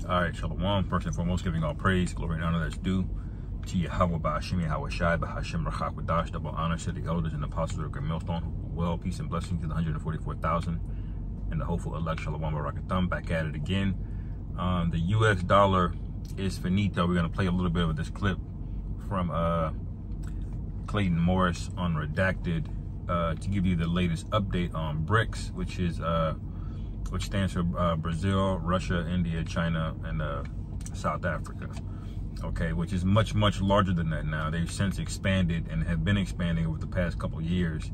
All right, Shalom. First and foremost, giving all praise, glory, and honor that's due to Yahweh, Ba'ashim, Yahweh Shai, Ba'ashim, Rachak, Wadash, double honor to the elders and apostles of the Great Millstone. Well, peace and blessings to the 144,000 and the hopeful elect. Shalom, Barakatam. Back at it again. The U.S. dollar is finito. We're going to play a little bit of this clip from Clayton Morris on Redacted to give you the latest update on BRICS, which stands for Brazil, Russia, India, China, and South Africa. Okay, which is much larger than that now. They've since expanded and have been expanding over the past couple of years.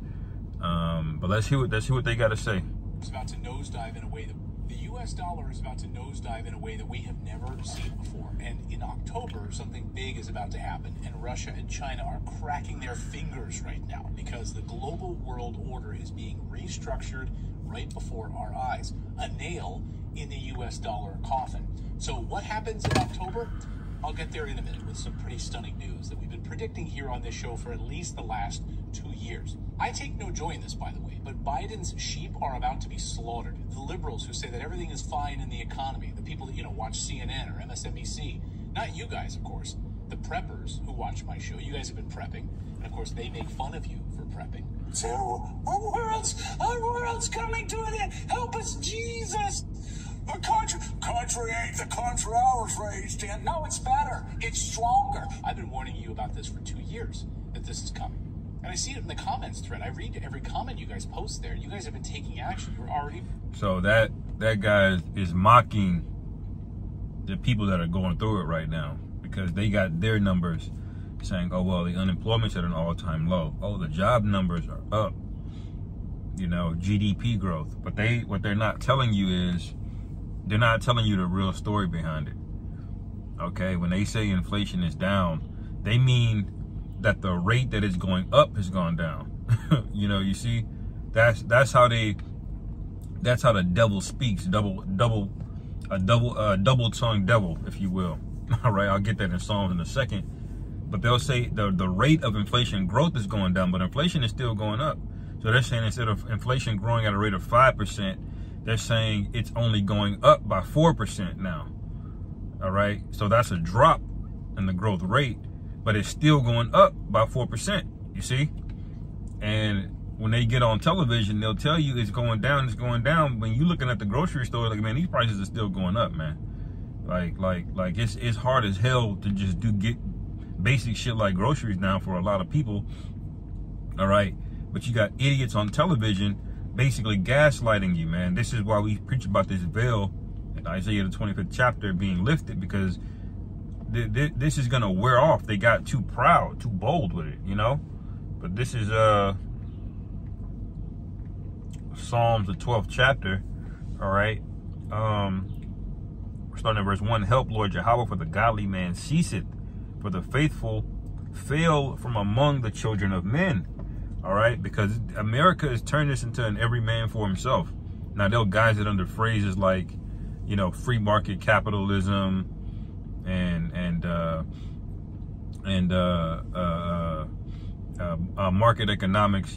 But let's hear what they got to say. It's about to nosedive in a way that the U.S. dollar is about to nosedive in a way that we have never seen before. And in October, something big is about to happen. And Russia and China are cracking their fingers right now because the global world order is being restructured right before our eyes. A nail in the U.S. dollar coffin. So what happens in October? I'll get there in a minute with some pretty stunning news that we've been predicting here on this show for at least the last 2 years. I take no joy in this, by the way, but Biden's sheep are about to be slaughtered. The liberals who say that everything is fine in the economy, the people that, watch CNN or MSNBC, not you guys, of course, the preppers who watch my show. You guys have been prepping, and of course they make fun of you for prepping. So our world's coming to an end. Help us, Jesus. The country ain't the country I was raised in. No, it's better. It's stronger. I've been warning you about this for 2 years, that this is coming. And I see it in the comments thread. I read every comment you guys post there. You guys have been taking action. You're already... So that guy is mocking the people that are going through it right now because they got their numbers saying, oh, well, the unemployment's at an all-time low. Oh, the job numbers are up. GDP growth. But what they're not telling you is they're not telling you the real story behind it. Okay? When they say inflation is down, they mean that the rate that it's going up has gone down. You see, that's how the devil speaks, a double-tongued devil, if you will. All right, I'll get that in Psalms in a second. But they'll say the rate of inflation growth is going down, but inflation is still going up. So they're saying instead of inflation growing at a rate of 5%, they're saying it's only going up by 4% now. All right, so that's a drop in the growth rate, but it's still going up by 4%, you see? And when they get on television, they'll tell you it's going down. When you're looking at the grocery store, like, man, these prices are still going up, man. Like it's hard as hell to just get basic shit like groceries now for a lot of people. All right, but you got idiots on television basically gaslighting you, man. This is why we preach about this veil in Isaiah the 25th chapter being lifted, because this is gonna wear off. They got too proud, too bold with it, But this is Psalms the 12th chapter. All right, we're starting at verse 1. Help, Lord Jehovah, for the godly man ceaseth, for the faithful fail from among the children of men. All right, because America has turned this into an every man for himself. Now they'll guise it under phrases like, free market capitalism and market economics.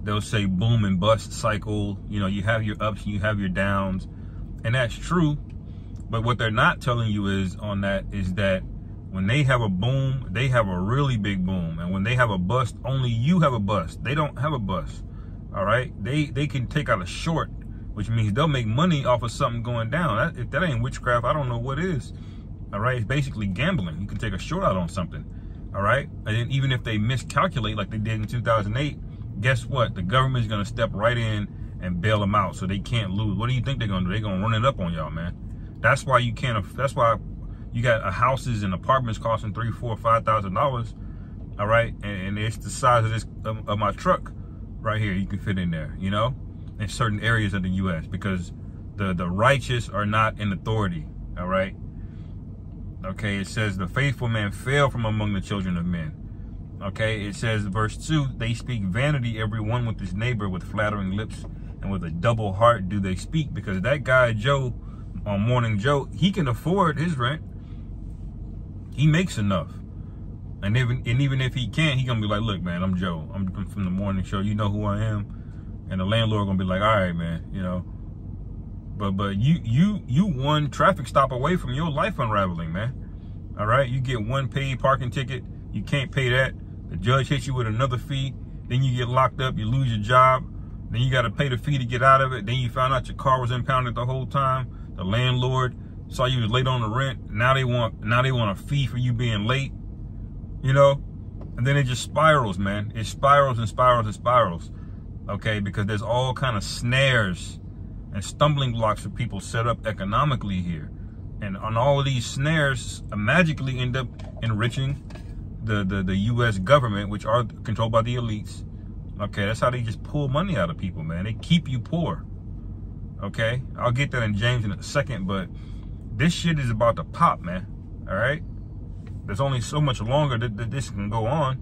They'll say boom and bust cycle. You have your ups and you have your downs, and that's true. But what they're not telling you is that when they have a boom, they have a really big boom. And when they have a bust, only you have a bust. They don't have a bust. All right? They can take out a short, which means they'll make money off of something going down. If that ain't witchcraft, I don't know what is. All right? It's basically gambling. You can take a short out on something. All right? And then even if they miscalculate like they did in 2008, guess what? The government's going to step right in and bail them out so they can't lose. What do you think they're going to do? They're going to run it up on y'all, man. That's why you can't. That's why you got houses and apartments costing $3,000, $4,000, $5,000. All right, and it's the size of this of my truck right here. You can fit in there, in certain areas of the U.S. because the righteous are not in authority. All right. Okay. It says the faithful man fell from among the children of men. Okay. It says verse 2. They speak vanity, every one with his neighbor, with flattering lips, and with a double heart do they speak. Because that guy Joe on Morning Joe, he can afford his rent. He makes enough. And even if he can't, he gonna be like, look, man, I'm Joe. I'm from the morning show. You know who I am. And the landlord gonna be like, all right, man, But you one traffic stop away from your life unraveling, man. All right, you get one paid parking ticket, you can't pay that. The judge hits you with another fee, then you get locked up, you lose your job, then you got to pay the fee to get out of it. Then you found out your car was impounded the whole time. The landlord saw you was late on the rent. Now they want a fee for you being late, you know. And then it just spirals, man. It spirals and spirals and spirals. Okay, because there's all kind of snares and stumbling blocks for people set up economically here. And on all of these snares magically end up enriching the U.S. government, which are controlled by the elites. Okay, that's how they just pull money out of people, man. They keep you poor. Okay, I'll get that in James in a second, but this shit is about to pop, man. All right, there's only so much longer that this can go on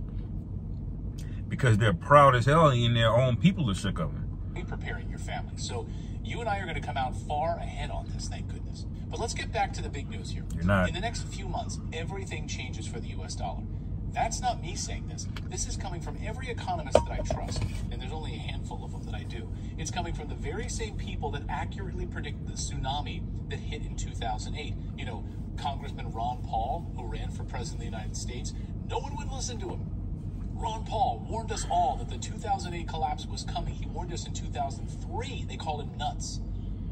because they're proud as hell and their own people are sick of them. Be preparing your family. So you and I are going to come out far ahead on this, thank goodness. But let's get back to the big news here. You're not. In the next few months, everything changes for the U.S. dollar. That's not me saying this. This is coming from every economist that I trust, and there's only a handful of them that I do. It's coming from the very same people that accurately predicted the tsunami that hit in 2008. You know, Congressman Ron Paul, who ran for president of the United States, no one would listen to him. Ron Paul warned us all that the 2008 collapse was coming. He warned us in 2003. They called him nuts.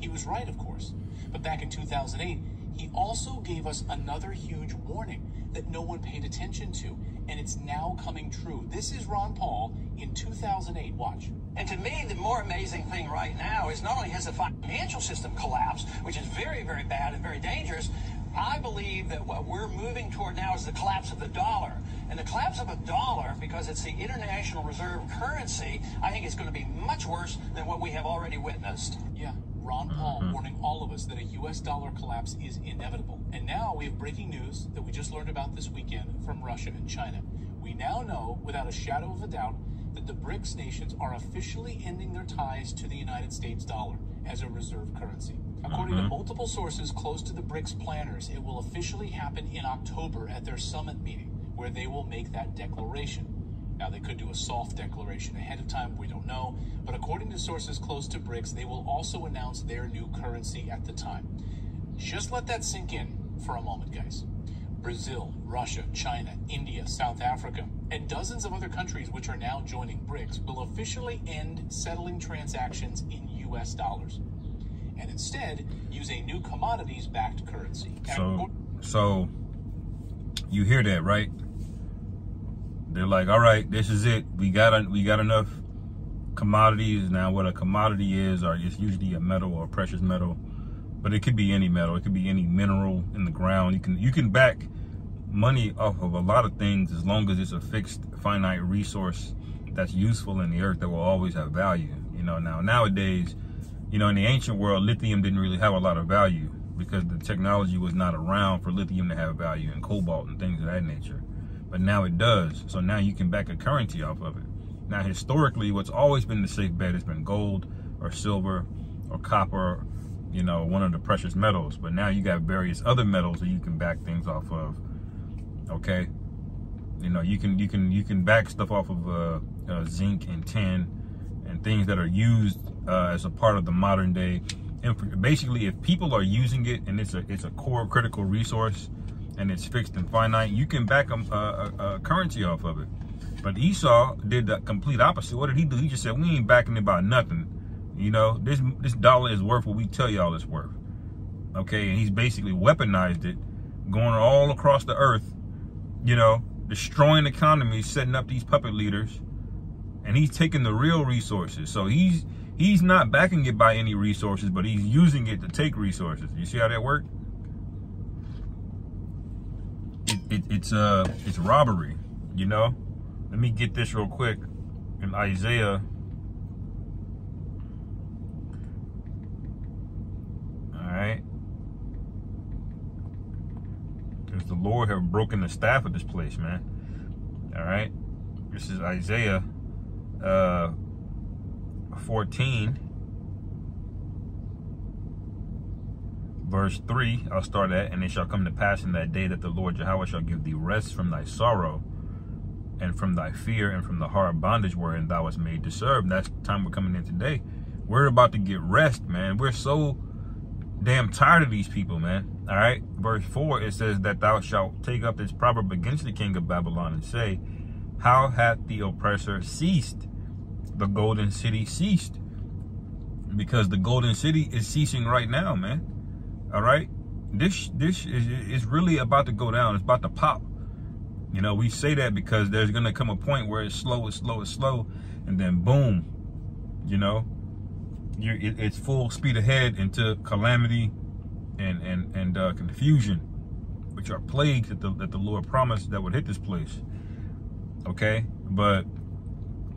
He was right, of course. But back in 2008, he also gave us another huge warning that no one paid attention to, and it's now coming true. This is Ron Paul in 2008. Watch. And to me, the more amazing thing right now is not only has the financial system collapsed, which is very, very bad and very dangerous, I believe that what we're moving toward now is the collapse of the dollar. And the collapse of a dollar, because it's the international reserve currency, I think is going to be much worse than what we have already witnessed. Yeah, Ron Paul warning all of us that a U.S. dollar collapse is inevitable. And now we have breaking news that we just learned about this weekend from Russia and China. We now know, without a shadow of a doubt, that the BRICS nations are officially ending their ties to the United States dollar as a reserve currency. According to multiple sources close to the BRICS planners, it will officially happen in October at their summit meeting, where they will make that declaration. Now, they could do a soft declaration ahead of time, we don't know, but according to sources close to BRICS, they will also announce their new currency at the time. Just let that sink in for a moment, guys. Brazil, Russia, China, India, South Africa, and dozens of other countries which are now joining BRICS will officially end settling transactions in U.S. dollars and instead use a new commodities-backed currency. So you hear that, right? They're like, all right, this is it. We got enough commodities. Now, what a commodity is, or it's usually a metal or a precious metal, but it could be any metal. It could be any mineral in the ground. You can back money off of a lot of things as long as it's a fixed, finite resource that's useful in the earth that will always have value. You know, nowadays, you know, in the ancient world, lithium didn't really have a lot of value because the technology was not around for lithium to have value, and cobalt and things of that nature. But now it does. So now you can back a currency off of it. Now, historically, what's always been the safe bet has been gold or silver or copper, you know, one of the precious metals. But now you got various other metals that you can back things off of. Okay, you know, you can back stuff off of zinc and tin and things that are used as a part of the modern day. And basically, if people are using it and it's a core critical resource and it's fixed and finite, you can back a currency off of it. But Esau did the complete opposite. What did he do? He just said, we ain't backing it by nothing. You know, this dollar is worth what we tell y'all it's worth. Okay, and he's basically weaponized it, going all across the earth, you know, destroying economies, setting up these puppet leaders, and he's taking the real resources. So he's not backing it by any resources, but he's using it to take resources. You see how that worked? It's robbery, you know. Let me get this real quick in Isaiah. All right. Because the Lord have broken the staff of this place, man. All right. This is Isaiah 14, verse 3. I'll start at, and it shall come to pass in that day that the Lord Jehovah shall give thee rest from thy sorrow, and from thy fear, and from the hard bondage wherein thou wast made to serve. And that's the time we're coming in today. We're about to get rest, man. We're so damn tired of these people, man. All right. Verse 4, it says that thou shalt take up this proverb against the king of Babylon and say, how hath the oppressor ceased? The golden city ceased. Because the golden city is ceasing right now, man. All right. This is really about to go down. It's about to pop. You know, we say that because there's going to come a point where it's slow, and then boom, you know, it's full speed ahead into calamity and confusion, which are plagues that the Lord promised that would hit this place. Okay, but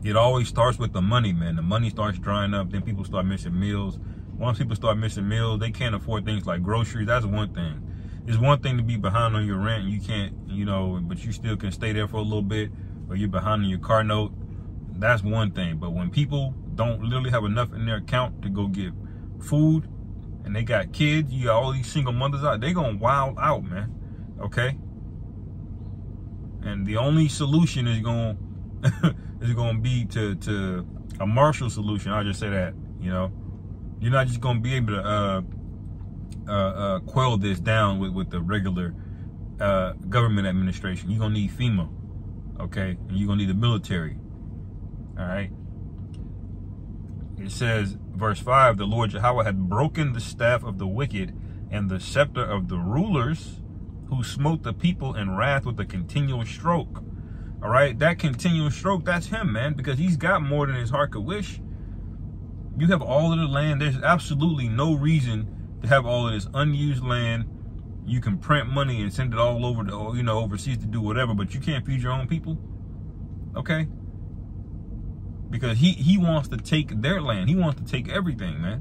it always starts with the money, man. The money starts drying up, then people start missing meals. Once people start missing meals, they can't afford things like groceries. That's one thing. It's one thing to be behind on your rent. You can't, you know, but you still can stay there for a little bit, or you're behind on your car note. That's one thing. But when people don't literally have enough in their account to go get food, and they got kids, you got all these single mothers out, they gonna wild out, man. Okay? And the only solution is gonna be to a Marshall solution. I'll just say that, you know. You're not just gonna be able to quell this down with the regular government administration. You're gonna need FEMA, okay? And you're gonna need the military. All right. It says, verse 5, the Lord Yahweh had broken the staff of the wicked and the scepter of the rulers, who smote the people in wrath with a continual stroke. All right, that continual stroke, that's him, man, because he's got more than his heart could wish. You have all of the land. There's absolutely no reason to have all of this unused land. You can print money and send it all over to, you know, overseas to do whatever, but you can't feed your own people. Okay? Because he wants to take their land. He wants to take everything, man.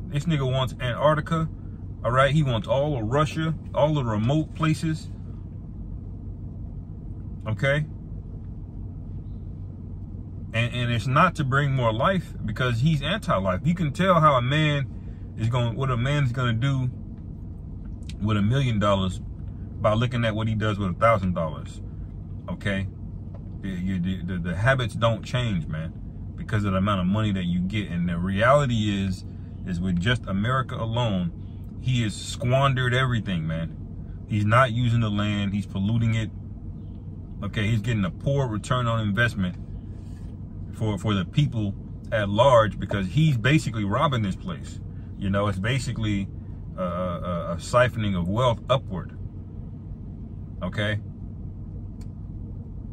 This nigga wants Antarctica. All right? He wants all of Russia, all the remote places. Okay? And it's not to bring more life, because he's anti-life. You can tell how a man is going, what a man is going to do with $1 million by looking at what he does with $1,000. Okay, the habits don't change, man, because of the amount of money that you get. And the reality is with just America alone, he has squandered everything, man. He's not using the land. He's polluting it. Okay, he's getting a poor return on investment for the people at large, because he's basically robbing this place. You know, it's basically a siphoning of wealth upward. Okay,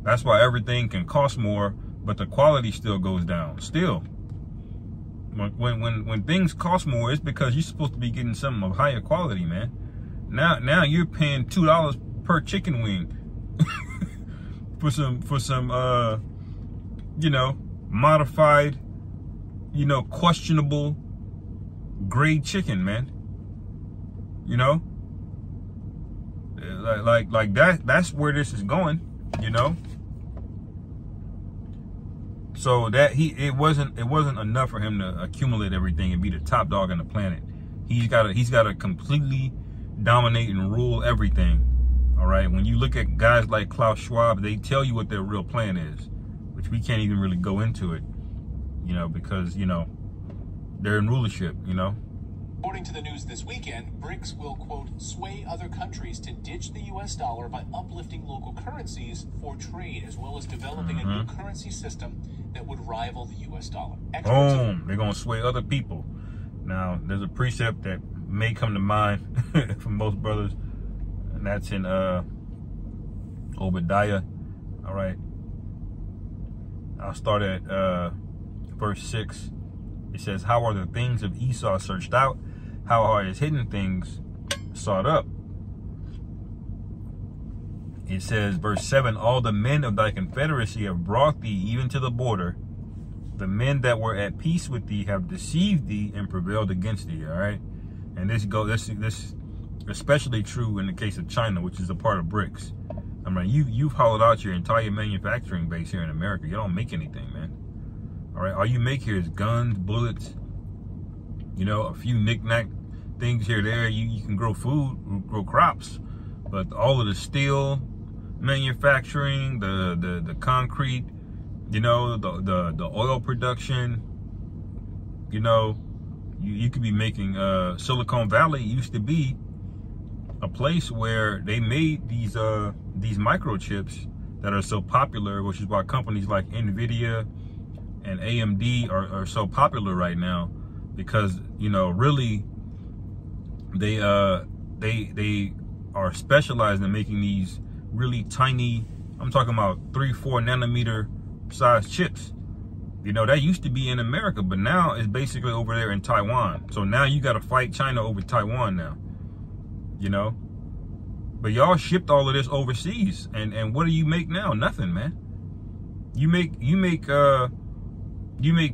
that's why everything can cost more, but the quality still goes down. Still, when things cost more, it's because you're supposed to be getting something of higher quality, man. Now you're paying $2 per chicken wing for some you know, modified, you know, questionable grade chicken, man. You know, like that's where this is going, you know. So that it wasn't enough for him to accumulate everything and be the top dog on the planet. He's got to completely dominate and rule everything. All right, when you look at guys like Klaus Schwab, they tell you what their real plan is, which we can't even really go into it, you know, because, you know, they're in rulership, you know. According to the news this weekend, BRICS will, quote, sway other countries to ditch the U.S. dollar by uplifting local currencies for trade, as well as developing a new currency system that would rival the U.S. dollar. Boom, they're going to sway other people. Now, there's a precept that may come to mind for most brothers, and that's in Obadiah. All right. I'll start at verse 6. It says, how are the things of Esau searched out? How are his hidden things sought up? It says, verse 7, all the men of thy confederacy have brought thee even to the border. The men that were at peace with thee have deceived thee and prevailed against thee. All right. And this especially true in the case of China, which is a part of BRICS. I mean, you've hollowed out your entire manufacturing base here in America. You don't make anything, man. All right, all you make here is guns, bullets, you know, a few knick-knack things here or there. You can grow food, grow crops, but all of the steel manufacturing, the concrete, you know, the oil production, you know, You could be making, Silicon Valley used to be a place where they made these microchips that are so popular, which is why companies like NVIDIA and AMD are so popular right now, because, you know, really they are specialized in making these really tiny, I'm talking about 3-4 nanometer size chips. You know, that used to be in America, but now it's basically over there in Taiwan. So now you got to fight China over Taiwan now, you know. But y'all shipped all of this overseas, and what do you make now? Nothing, man. You make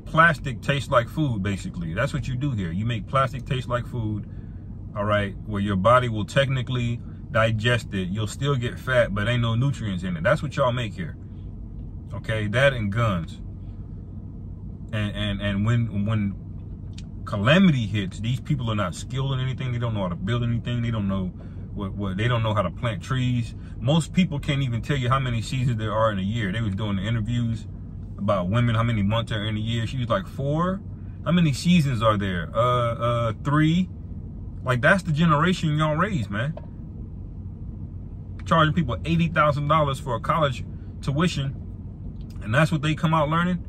plastic taste like food, basically. That's what you do here. You make plastic taste like food, all right, where your body will technically digest it. You'll still get fat, but ain't no nutrients in it. That's what y'all make here. Okay, that and guns. And when calamity hits, these people are not skilled in anything. They don't know how to build anything. They don't know what they don't know how to plant trees. Most people can't even tell you how many seasons there are in a year. They was doing the interviews about women, how many months are in a year. She was like 4. How many seasons are there? 3. Like, that's the generation y'all raised, man. Charging people $80,000 for a college tuition, and that's what they come out learning.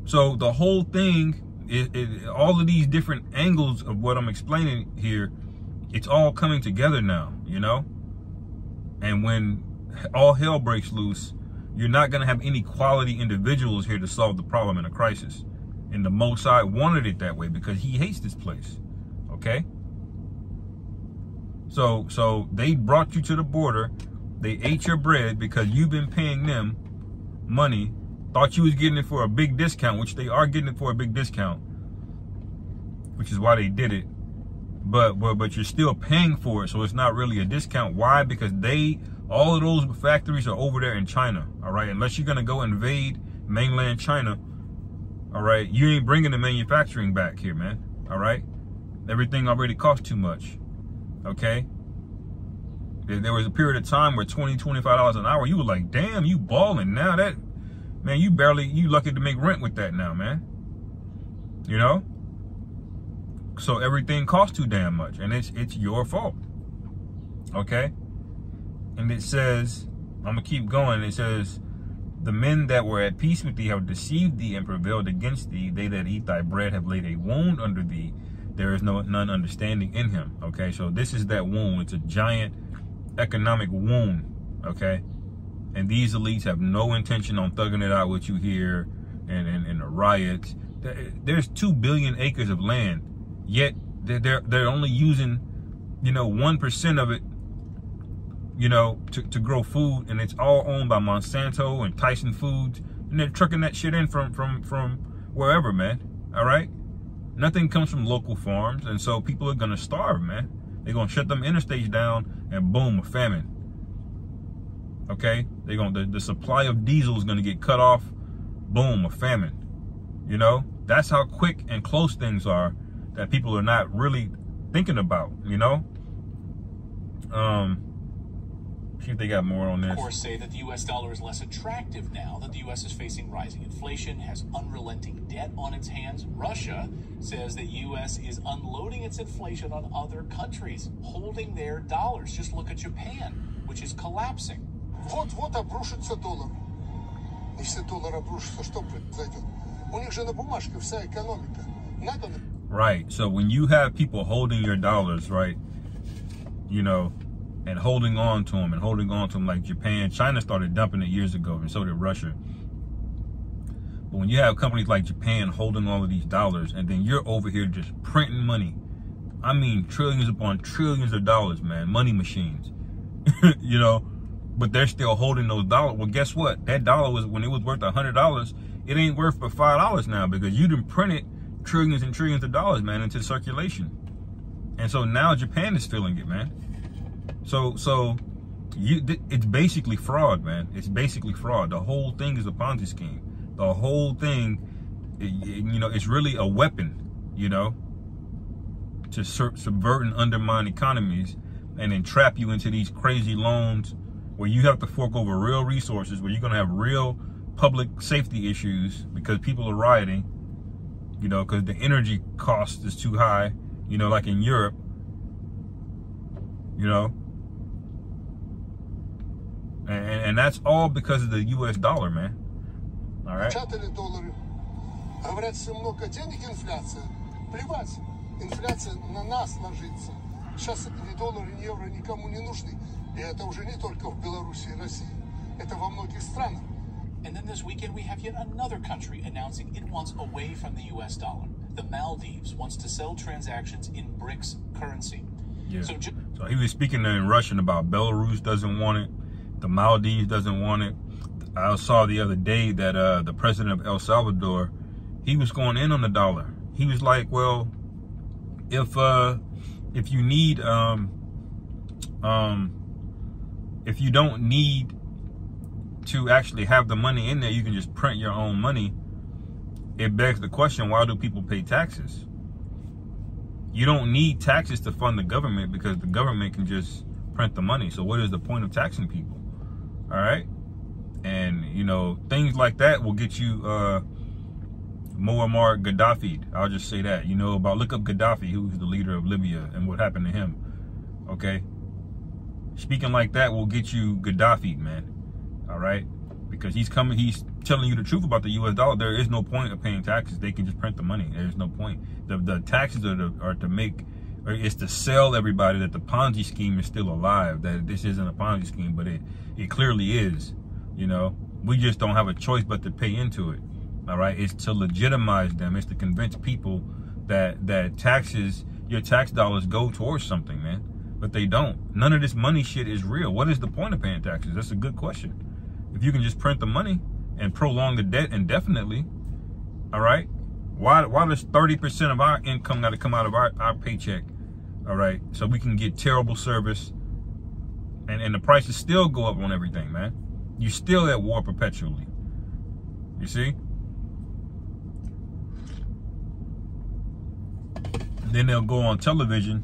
So the whole thing, all of these different angles of what I'm explaining here, it's all coming together now, you know? And when all hell breaks loose, you're not going to have any quality individuals here to solve the problem in a crisis. And the Mossad wanted it that way because he hates this place, okay? So they brought you to the border. They ate your bread because you've been paying them money. Thought you was getting it for a big discount, which they are getting it for a big discount, which is why they did it. But you're still paying for it, so it's not really a discount. Why? Because all of those factories are over there in China, all right? Unless you're gonna go invade mainland China, all right, you ain't bringing the manufacturing back here, man, all right? Everything already costs too much, okay? There was a period of time where $20, $25 an hour, you were like, damn, you balling. Now that, man, you lucky to make rent with that now, man. You know? So everything costs too damn much, and it's your fault. Okay? And it says, I'm gonna keep going. It says, the men that were at peace with thee have deceived thee and prevailed against thee. They that eat thy bread have laid a wound under thee. There is none understanding in him. Okay, so this is that wound. It's a giant economic wound. Okay? And these elites have no intention on thugging it out with you here and the riots. There's 2 billion acres of land, yet they're only using, you know, 1% of it, you know, to grow food, and it's all owned by Monsanto and Tyson Foods, and they're trucking that shit in from wherever, man. All right, nothing comes from local farms, and so people are gonna starve, man. They're gonna shut them interstates down, and boom, a famine. Okay, the supply of diesel is gonna get cut off. Boom, a famine. You know, that's how quick and close things are that people are not really thinking about. You know. See if they got more on this. Of course, say that the U.S. dollar is less attractive now that the U.S. is facing rising inflation, has unrelenting debt on its hands. Russia says the U.S. is unloading its inflation on other countries, holding their dollars. Just look at Japan, which is collapsing. Вот обрушится доллар. Если доллар обрушится, что произойдет? У них же на бумажке вся экономика. Right. So when you have people holding your dollars, right, you know, and holding on to them like Japan, China started dumping it years ago, and so did Russia. But when you have companies like Japan holding all of these dollars, and then you're over here just printing money, I mean trillions upon trillions of dollars, man, money machines, you know, but they're still holding those dollars. Well, guess what? That dollar was, when it was worth $100, it ain't worth but $5 now, because you done printed trillions and trillions of dollars, man, into circulation. And so now Japan is feeling it, man. So it's basically fraud, man. It's basically fraud. The whole thing is a Ponzi scheme. The whole thing, you know, it's really a weapon, you know, to subvert and undermine economies and then trap you into these crazy loans where you have to fork over real resources, where you're going to have real public safety issues because people are rioting, you know, because the energy cost is too high, you know, like in Europe, you know. And that's all because of the US dollar, man. All right. Говорят, что много денег инфляция. Плевать. Инфляция на нас ложится. Сейчас ни доллары, ни евро никому не нужны. И это уже не только в Беларуси и России. Это во многих странах. And then this weekend we have yet another country announcing it wants away from the US dollar. The Maldives wants to sell transactions in BRICS currency. Yeah. So he was speaking in Russian about Belarus doesn't want it. The Maldives doesn't want it. I saw the other day that the president of El Salvador, he was going in on the dollar. He was like, well, if you need if you don't need to actually have the money in there, you can just print your own money. It begs the question, why do people pay taxes? You don't need taxes to fund the government because the government can just print the money. So what is the point of taxing people? All right. And, you know, things like that will get you Muammar Gaddafi. I'll just say that. You know about, look up Gaddafi, who's the leader of Libya, and what happened to him. Okay. Speaking like that will get you Gaddafi, man. All right. Because he's telling you the truth about the US dollar. There is no point of paying taxes. They can just print the money. There's no point. The taxes are to make, or it's to sell everybody that the Ponzi scheme is still alive, that this isn't a Ponzi scheme, but it clearly is. You know, we just don't have a choice but to pay into it. All right. It's to legitimize them. It's to convince people that taxes, your tax dollars go towards something, man. But they don't. None of this money shit is real. What is the point of paying taxes? That's a good question. If you can just print the money and prolong the debt indefinitely, all right? Why does 30% of our income got to come out of our paycheck, all right? So we can get terrible service and the prices still go up on everything, man. You're still at war perpetually. You see? And then they'll go on television.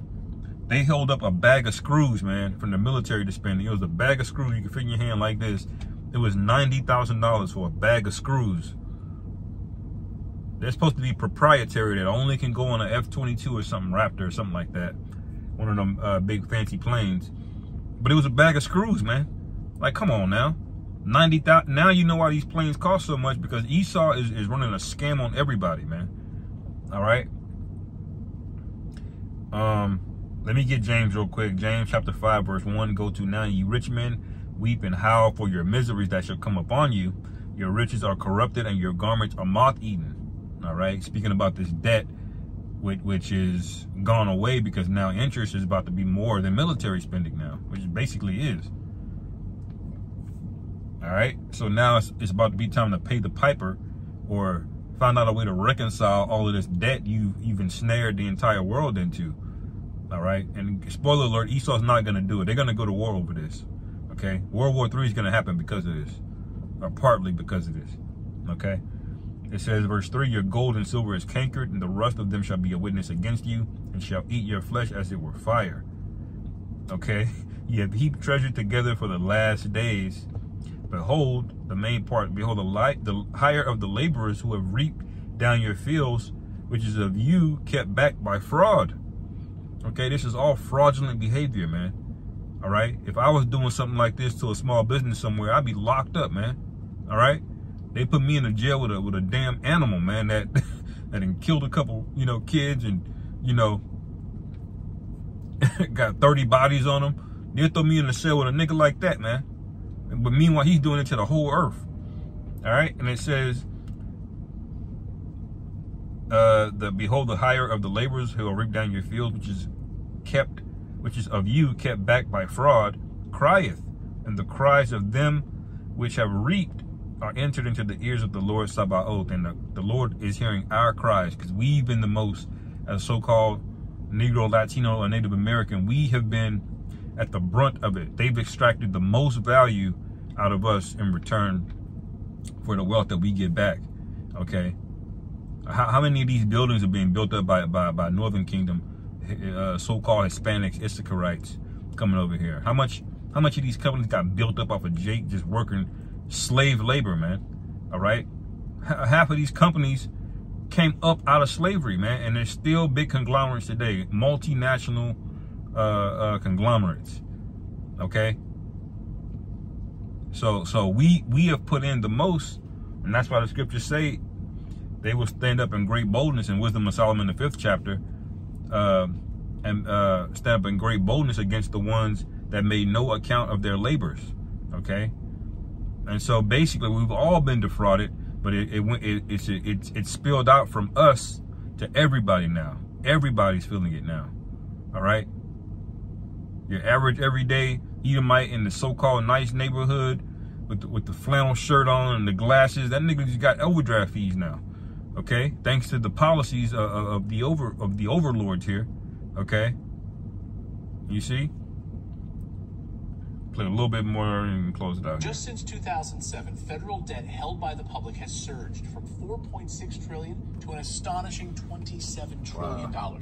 They held up a bag of screws, man, from the military to spend. It was a bag of screws you could fit in your hand like this. It was $90,000 for a bag of screws. They're supposed to be proprietary, that only can go on an F-22 or something, Raptor or something like that. One of them big fancy planes. But it was a bag of screws, man. Like, come on now. 90,000. Now you know why these planes cost so much, because Esau is running a scam on everybody, man. All right. Let me get James real quick. James chapter 5 verse 1. Go to now, ye rich men, weep and howl for your miseries that shall come upon you. Your riches are corrupted and your garments are moth-eaten. All right. Speaking about this debt, which is gone away because now interest is about to be more than military spending now, which it basically is. All right. So now it's about to be time to pay the piper, or find out a way to reconcile all of this debt you've ensnared the entire world into. All right. And spoiler alert, Esau's not going to do it. They're going to go to war over this. Okay. World War III is going to happen because of this, or partly because of this. Okay. It says, verse 3, your gold and silver is cankered, and the rust of them shall be a witness against you, and shall eat your flesh as it were fire. Okay. You have heaped treasure together for the last days. Behold, the main part, behold, the hire of the laborers who have reaped down your fields, which is of you kept back by fraud. Okay, this is all fraudulent behavior, man. All right. If I was doing something like this to a small business somewhere, I'd be locked up, man. All right. They put me in a jail with a damn animal, man, that killed a couple, you know, kids, and, you know, got 30 bodies on them. They'll throw me in a cell with a nigga like that, man. But meanwhile, he's doing it to the whole earth. All right. And it says, behold, the hire of the laborers who will reap down your fields, which is of you kept back by fraud, crieth, and the cries of them which have reaped are entered into the ears of the Lord Sabaoth. And the Lord is hearing our cries, because we've been the most, as so-called Negro, Latino, or Native American, we have been at the brunt of it. They've extracted the most value out of us in return for the wealth that we get back. Okay. How many of these buildings are being built up by Northern Kingdom, so-called Hispanics, Issacharites coming over here? How much of these companies got built up off of Jake just working slave labor, man? All right. Half of these companies came up out of slavery, man, and there's still big conglomerates today, multinational conglomerates. Okay, so we have put in the most, and that's why the scriptures say they will stand up in great boldness in Wisdom of Solomon, the 5th chapter, and stand up in great boldness against the ones that made no account of their labors. Okay, and so basically we've all been defrauded, but it's spilled out from us to everybody now. Everybody's feeling it now. All right, your average everyday Edomite in the so-called nice neighborhood with the flannel shirt on and the glasses, that nigga just got overdraft fees now. Okay, thanks to the policies of the overlords here. Okay, you see. Play a little bit more and close it out. Just since 2007, federal debt held by the public has surged from $4.6 trillion to an astonishing $27 trillion. Wow.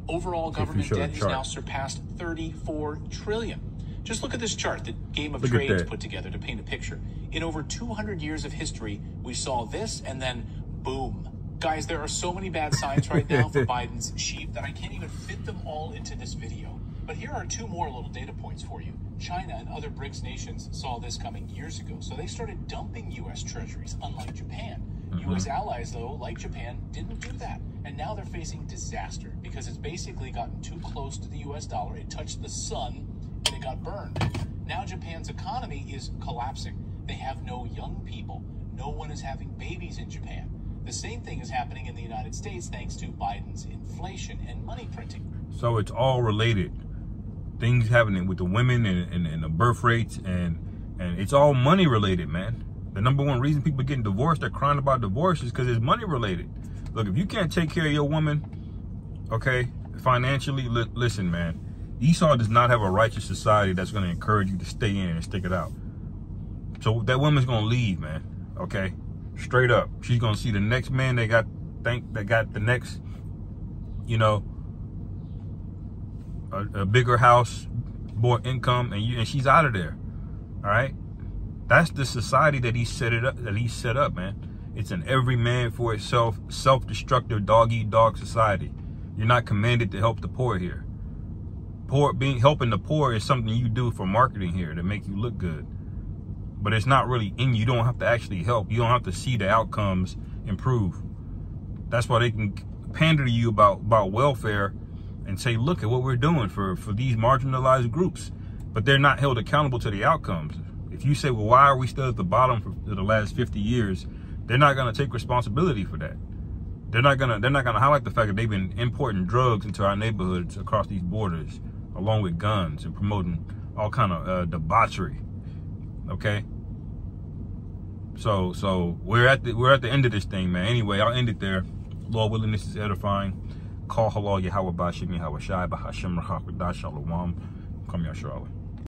Overall, government debt has now surpassed $34 trillion. Just look at this chart that Game of Trades put together to paint a picture. In over 200 years of history, we saw this, and then boom. Guys, there are so many bad signs right now for Biden's sheep that I can't even fit them all into this video. But here are 2 more little data points for you. China and other BRICS nations saw this coming years ago, so they started dumping U.S. treasuries, unlike Japan. U.S. allies, though, like Japan, didn't do that. And now they're facing disaster because it's basically gotten too close to the U.S. dollar. It touched the sun and it got burned. Now Japan's economy is collapsing. They have no young people. No one is having babies in Japan. The same thing is happening in the United States thanks to Biden's inflation and money printing. So it's all related. Things happening with the women and the birth rates, and it's all money related, man. The #1 reason people are getting divorced, they're crying about divorce, is because it's money related. Look, if you can't take care of your woman, okay, financially, listen, man, Esau does not have a righteous society that's going to encourage you to stay in and stick it out. So that woman's going to leave, man, okay? Straight up. She's going to see the next man that got the next, you know, a bigger house, more income, and she's out of there. All right, that's the society that he set up, man. It's an every man for itself, self-destructive, dog-eat-dog society. You're not commanded to help the poor here. Helping the poor is something you do for marketing here to make you look good, but it's not really in you. You don't have to actually help. You don't have to see the outcomes improve. That's why they can pander to you about welfare and say, look at what we're doing for these marginalized groups, but they're not held accountable to the outcomes. If you say, well, why are we still at the bottom for the last 50 years? They're not going to take responsibility for that. They're not going to highlight the fact that they've been importing drugs into our neighborhoods across these borders, along with guns, and promoting all kind of debauchery. Okay. So we're at the end of this thing, man. Anyway, I'll end it there. Lord willing, this is edifying. Call halal Yahweh Bashim Yahweh Shai Bahashim Rachak Shalom. Come Yasharallah.